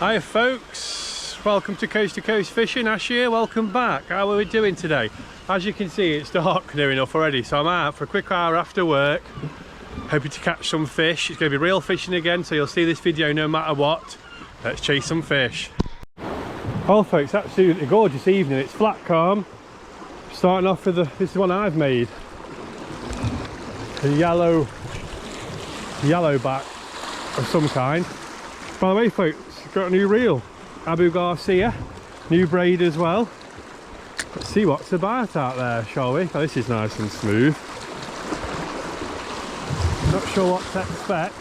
Hi folks, welcome to Coast Fishing. Ash here, welcome back. How are we doing today? As you can see, it's dark near enough already, so I'm out for a quick hour after work, hoping to catch some fish. It's going to be real fishing again, so you'll see this video no matter what. Let's chase some fish. Well folks, absolutely gorgeous evening. It's flat calm. Starting off with this is one I've made. A yellow back of some kind. By the way folks, got a new reel, Abu Garcia, new braid as well. Let's see what's about out there, shall we? Oh, this is nice and smooth. Not sure what to expect,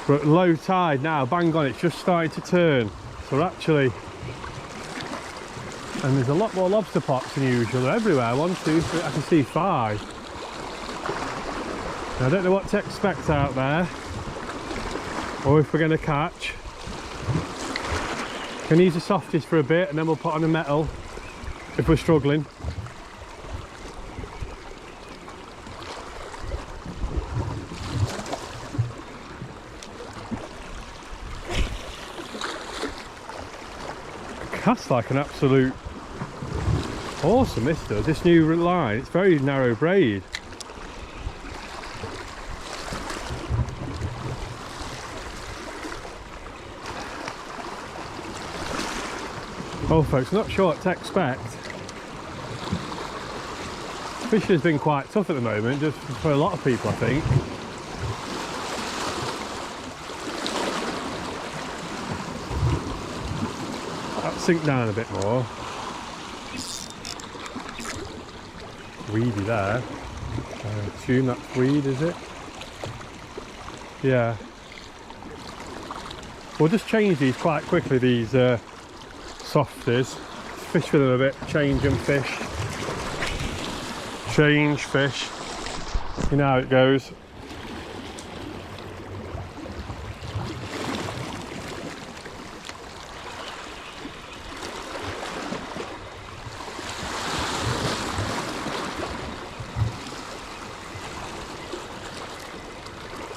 but low tide now, bang on, it's just starting to turn. So we're actually, and there's a lot more lobster pots than usual. They're everywhere. 1, 2, 3, I can see 5. Now, I don't know what to expect out there, or if we're going to catch. Can use the softies for a bit and then we'll put on a metal if we're struggling. Casts like an absolute awesome, this does. This new line, it's very narrow braid. Oh folks, not sure what to expect. Fishing has been quite tough at the moment, just for a lot of people I think. That sink down a bit more. Weedy there. I assume that's weed, is it? Yeah. We'll just change these quite quickly, these softies. Fish with them a bit, change them, fish. Change, fish. You know how it goes.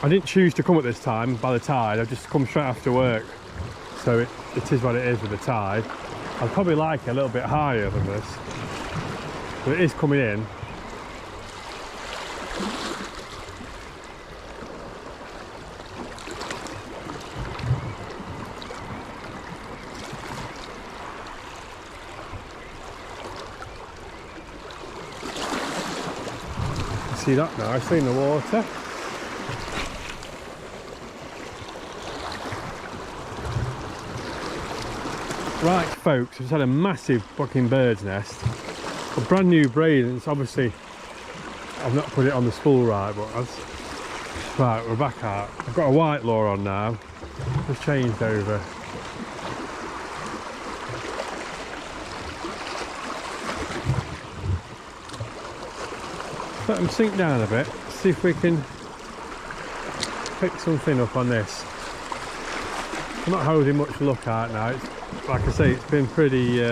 I didn't choose to come at this time by the tide, I've just come straight after work. So it is what it is with the tide. I'd probably like it a little bit higher than this. But it is coming in. See that nicely in the water. Right folks, I've just had a massive fucking bird's nest. A brand new braid, and it's obviously, I've not put it on the spool right, but right, we're back out. I've got a white lure on now, just changed over. Let them sink down a bit, see if we can pick something up on this. I'm not holding much luck out now. It's, like I say, it's been pretty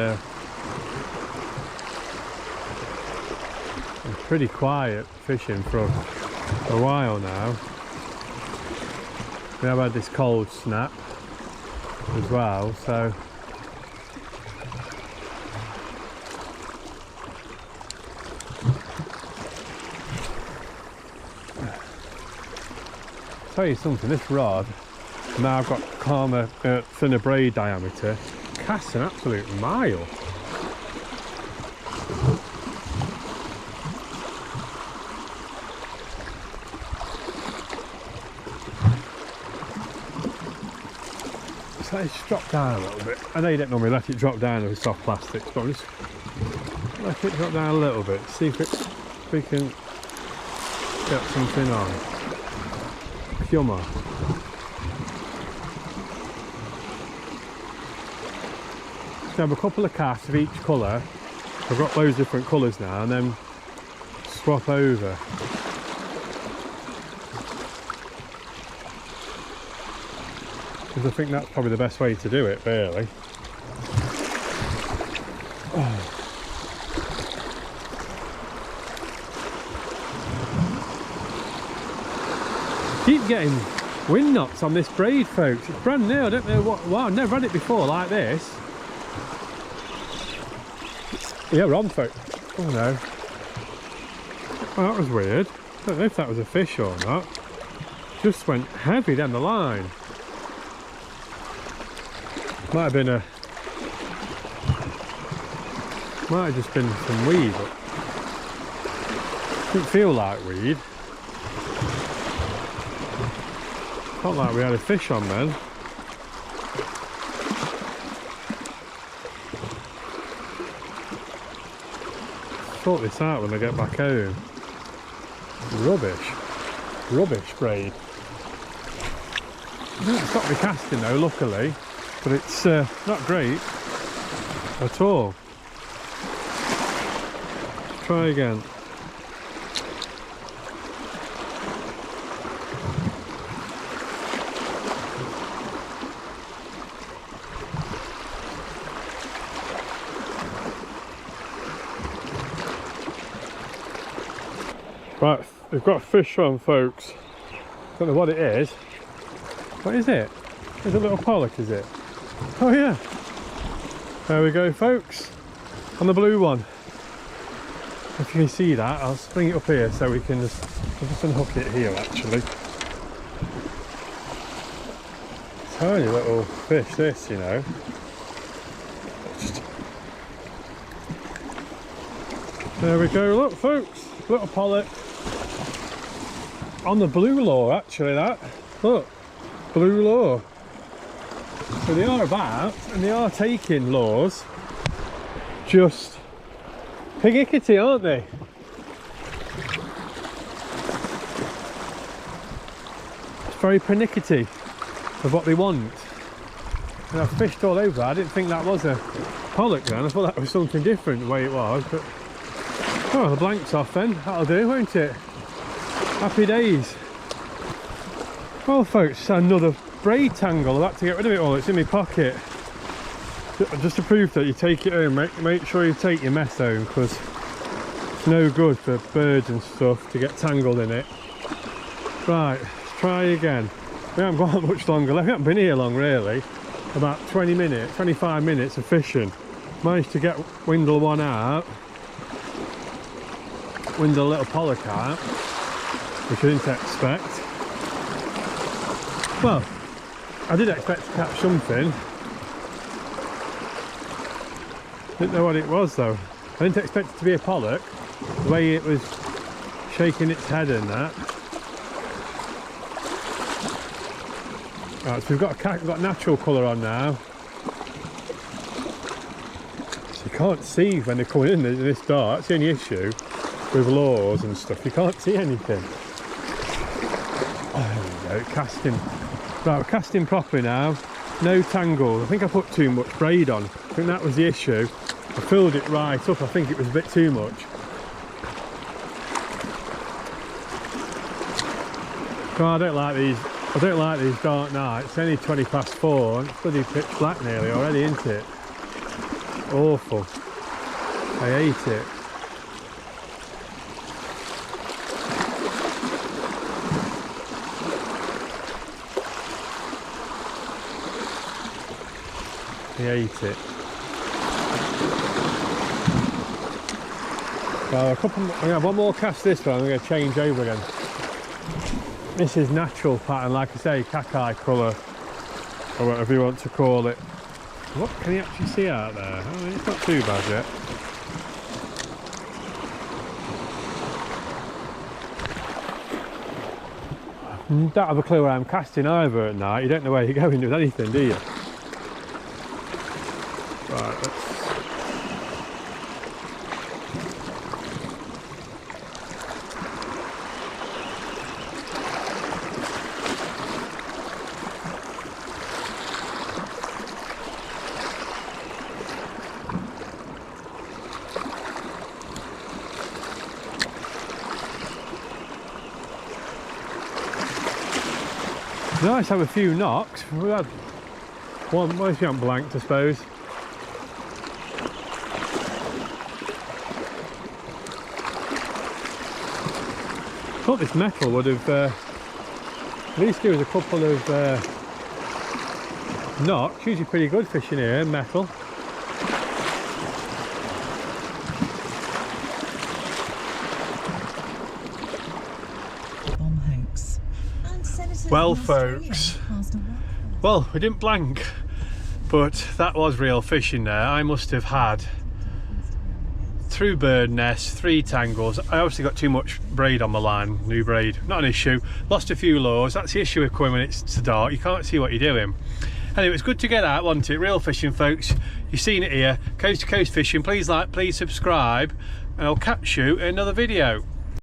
quiet fishing for a while now. We have had this cold snap as well, so I'll tell you something, this rod, now I've got calmer, thinner braid diameter, casts an absolute mile. So let it drop down a little bit. I know you don't normally let it drop down with soft plastics, but I'm just let it drop down a little bit, see if we can get something on. Come on. So I have a couple of casts of each colour. I've got loads of different colours now, and then swap over. Because I think that's probably the best way to do it, really. Oh. Keep getting wind knots on this braid, folks. It's brand new. I don't know what. Wow, I've never had it before like this. Yeah, we're on, folks. Oh no. Oh, that was weird. I don't know if that was a fish or not. Just went heavy down the line. Might have been a. Might have just been some weed, but didn't feel like weed. Felt like we had a fish on then. Sort this out when I get back home. Rubbish braid. It doesn't stop me casting though, luckily, but it's not great at all. Try again. Right, we've got a fish on, folks. Don't know what it is. What is it? It's a little pollack, is it? Oh yeah. There we go, folks. On the blue one. If you can see that, I'll bring it up here so we can just, I'll just unhook it here actually. Tiny little fish this, you know. There we go, look folks, little pollack. On the blue lure actually, that. Look, blue lure. So they are about, and they are taking lures. Just piggickety, aren't they? It's very pernickety of what they want. And I've fished all over. I didn't think that was a pollack then. I thought that was something different the way it was. But oh, the blank's off then. That'll do, won't it? Happy days. Well folks, another braid tangle. I've had to get rid of it all. It's in my pocket. Just to prove that you take it home, make sure you take your mess home, because it's no good for birds and stuff to get tangled in it. Right, let's try again. We haven't got much longer left. We haven't been here long really. About 20 minutes, 25 minutes of fishing. Managed to get windle one out. Windle a little pollack out, which I didn't expect. Well, I did expect to catch something. Didn't know what it was though. I didn't expect it to be a pollack, the way it was shaking its head and that. Right, so we've got natural colour on now. So you can't see when they're coming in this dark. That's the only issue with lures and stuff. You can't see anything. Oh, there we go, casting. Right, we're casting properly now. No tangles. I think I put too much braid on. I think that was the issue. I filled it right up. I think it was a bit too much. Oh, I don't like these. I don't like these dark nights. It's only 20 past 4 and it's bloody pitch black nearly already, isn't it? Awful. I hate it. I hate it. Well, I'm going to have one more cast this one, I'm going to change over again. This is natural pattern, like I say, Kakai colour, or whatever you want to call it. What can you actually see out there? Oh, it's not too bad yet. You don't have a clue where I'm casting either at night. You don't know where you're going with anything, do you? Right, let's... Nice to have a few knocks. We had one, well, if you haven't blanked, I suppose. I thought this metal would have At least there was a couple of knocks. Usually pretty good fishing here, metal. Well folks, well we didn't blank, but that was real fishing there. I must have had, through bird nest, 3 tangles. I obviously got too much braid on my line, new braid, not an issue. Lost a few lures, that's the issue with coming when it's dark, you can't see what you're doing. Anyway, it was good to get out, wasn't it? Real fishing folks, you've seen it here, coast to coast fishing. Please like, please subscribe, and I'll catch you in another video.